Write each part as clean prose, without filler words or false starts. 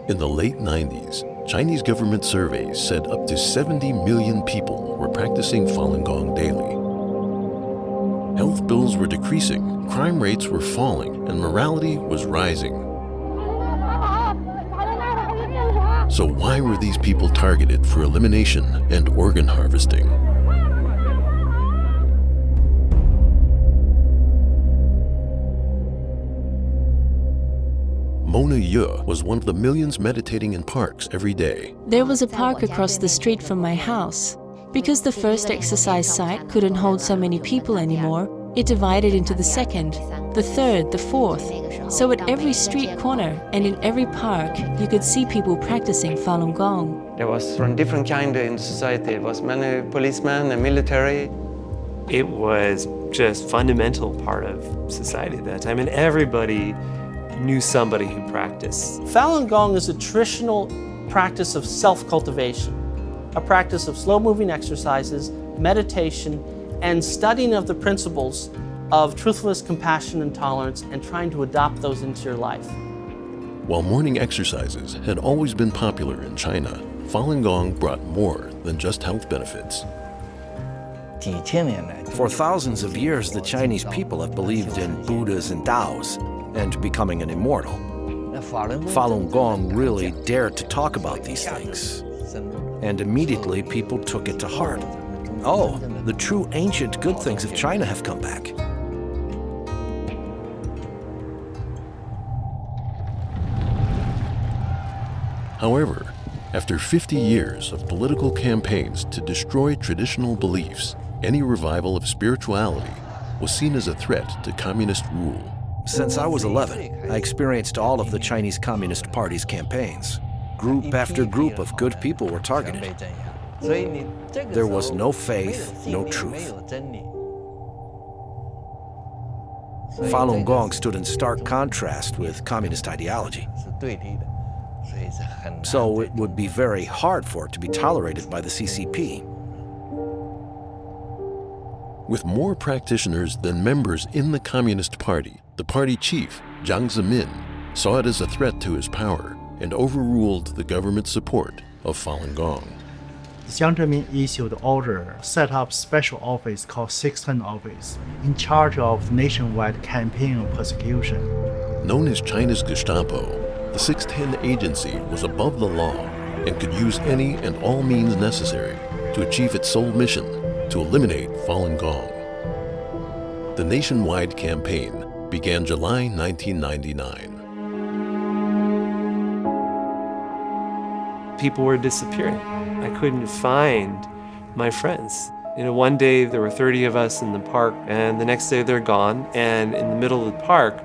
In the late 90s, Chinese government surveys said up to 70 million people were practicing Falun Gong daily. Health bills were decreasing, crime rates were falling, and morality was rising. So why were these people targeted for elimination and organ harvesting? Mona Ye was one of the millions meditating in parks every day. There was a park across the street from my house. Because the first exercise site couldn't hold so many people anymore, it divided into the second, the third, the fourth. So at every street corner and in every park, you could see people practicing Falun Gong. There was from different kind in society. It was many policemen and military. It was just fundamental part of society at that time, and everybody knew somebody who practiced. Falun Gong is a traditional practice of self-cultivation, a practice of slow-moving exercises, meditation, and studying of the principles of truthfulness, compassion, and tolerance, and trying to adopt those into your life. While morning exercises had always been popular in China, Falun Gong brought more than just health benefits. For thousands of years, the Chinese people have believed in Buddhas and Taos and becoming an immortal. Falun Gong really dared to talk about these things. And immediately people took it to heart. Oh, the true ancient good things of China have come back. However, after 50 years of political campaigns to destroy traditional beliefs, any revival of spirituality was seen as a threat to communist rule. Since I was 11, I experienced all of the Chinese Communist Party's campaigns. Group after group of good people were targeted. There was no faith, no truth. Falun Gong stood in stark contrast with communist ideology. So it would be very hard for it to be tolerated by the CCP. With more practitioners than members in the Communist Party, the party chief, Jiang Zemin, saw it as a threat to his power and overruled the government's support of Falun Gong. Jiang Zemin issued order, set up special office called 610 Office, in charge of nationwide campaign of persecution. Known as China's Gestapo, the 610 agency was above the law and could use any and all means necessary to achieve its sole mission, to eliminate Falun Gong. The nationwide campaign began July 1999. People were disappearing. I couldn't find my friends. One day there were 30 of us in the park, and the next day they're gone. And in the middle of the park,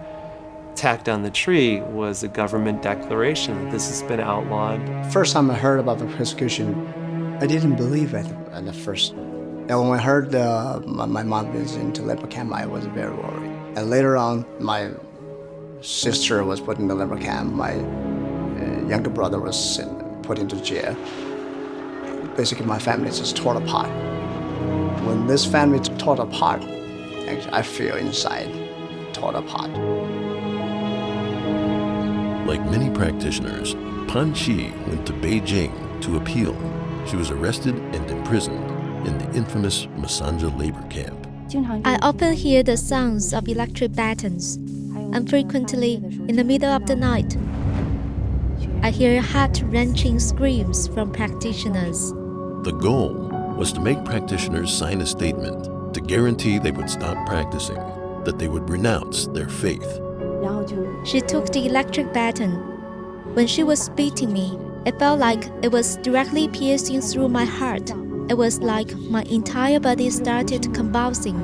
tacked on the tree, was a government declaration that this has been outlawed. First time I heard about the persecution, I didn't believe it at the first. And when I heard my mom was into labor camp, I was very worried. And later on, my sister was put in the labor camp. My younger brother was put into jail. Basically, my family just torn apart. When this family torn apart, actually, I feel inside torn apart. Like many practitioners, Pan Qi went to Beijing to appeal. She was arrested and imprisoned in the infamous Masanja labor camp. I often hear the sounds of electric batons, and frequently in the middle of the night, I hear heart-wrenching screams from practitioners. The goal was to make practitioners sign a statement to guarantee they would stop practicing, that they would renounce their faith. She took the electric baton. When she was beating me, it felt like it was directly piercing through my heart. It was like my entire body started convulsing,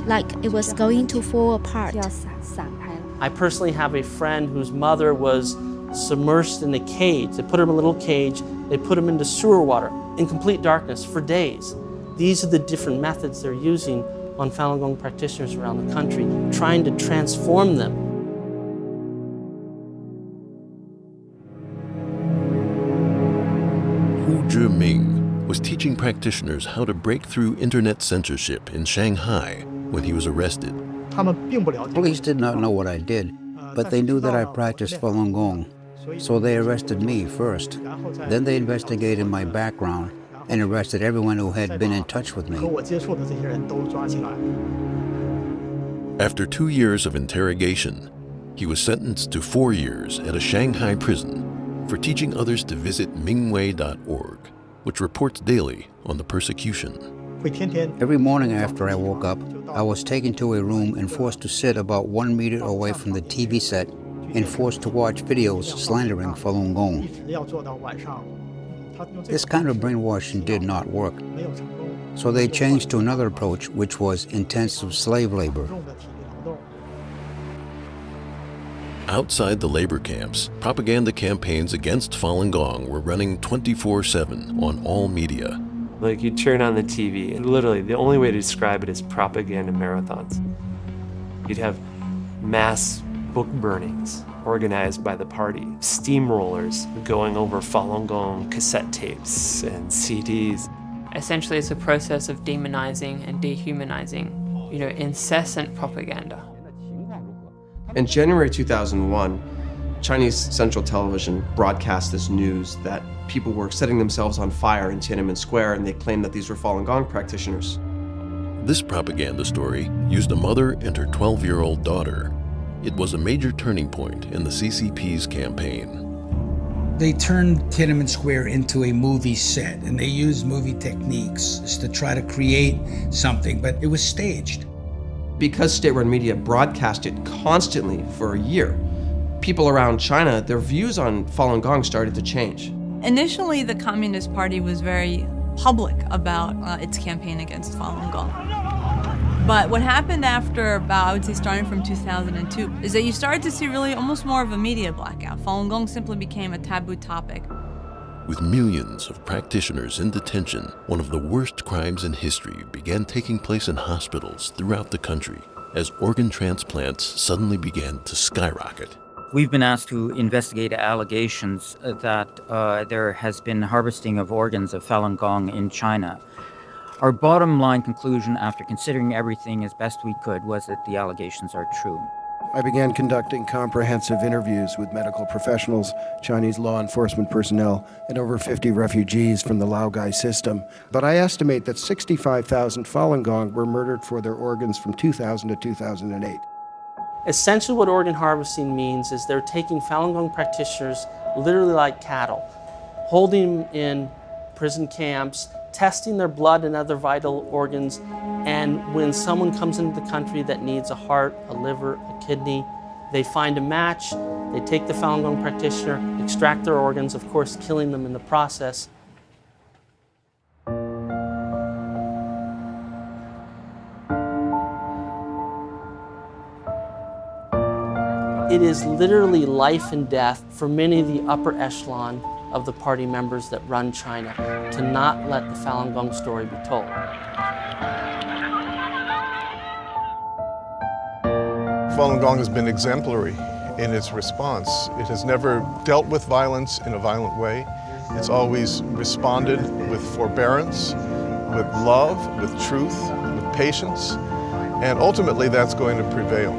like it was going to fall apart. I personally have a friend whose mother was submerged in a cage. They put her in a little cage, they put him into sewer water in complete darkness for days. These are the different methods they're using on Falun Gong practitioners around the country, trying to transform them. Hu Zhiming was teaching practitioners how to break through internet censorship in Shanghai when he was arrested. Police did not know what I did, but they knew that I practiced Falun Gong. So they arrested me first. Then they investigated my background and arrested everyone who had been in touch with me. After 2 years of interrogation, he was sentenced to 4 years at a Shanghai prison for teaching others to visit Mingwei.org, which reports daily on the persecution. Every morning after I woke up, I was taken to a room and forced to sit about 1 meter away from the TV set and forced to watch videos slandering Falun Gong. This kind of brainwashing did not work. So they changed to another approach, which was intensive slave labor. Outside the labor camps, propaganda campaigns against Falun Gong were running 24/7 on all media. Like you turn on the TV, and literally the only way to describe it is propaganda marathons. You'd have mass book burnings organized by the party, steamrollers going over Falun Gong cassette tapes and CDs. Essentially, it's a process of demonizing and dehumanizing, incessant propaganda. In January 2001, Chinese Central Television broadcast this news that people were setting themselves on fire in Tiananmen Square, and they claimed that these were Falun Gong practitioners. This propaganda story used a mother and her 12-year-old daughter. It was a major turning point in the CCP's campaign. They turned Tiananmen Square into a movie set, and they used movie techniques to try to create something, but it was staged. Because state-run media broadcast it constantly for a year, people around China, their views on Falun Gong started to change. Initially, the Communist Party was very public about its campaign against Falun Gong. But what happened after about, I would say starting from 2002, is that you started to see really almost more of a media blackout. Falun Gong simply became a taboo topic. With millions of practitioners in detention, one of the worst crimes in history began taking place in hospitals throughout the country as organ transplants suddenly began to skyrocket. We've been asked to investigate allegations that there has been harvesting of organs of Falun Gong in China. Our bottom line conclusion, after considering everything as best we could, was that the allegations are true. I began conducting comprehensive interviews with medical professionals, Chinese law enforcement personnel, and over 50 refugees from the Laogai system. But I estimate that 65,000 Falun Gong were murdered for their organs from 2000 to 2008. Essentially what organ harvesting means is they're taking Falun Gong practitioners literally like cattle, holding them in prison camps, testing their blood and other vital organs, and when someone comes into the country that needs a heart, a liver, a kidney, they find a match, they take the Falun Gong practitioner, extract their organs, of course killing them in the process. It is literally life and death for many of the upper echelon of the party members that run China to not let the Falun Gong story be told. Falun Gong has been exemplary in its response. It has never dealt with violence in a violent way. It's always responded with forbearance, with love, with truth, with patience, and ultimately that's going to prevail.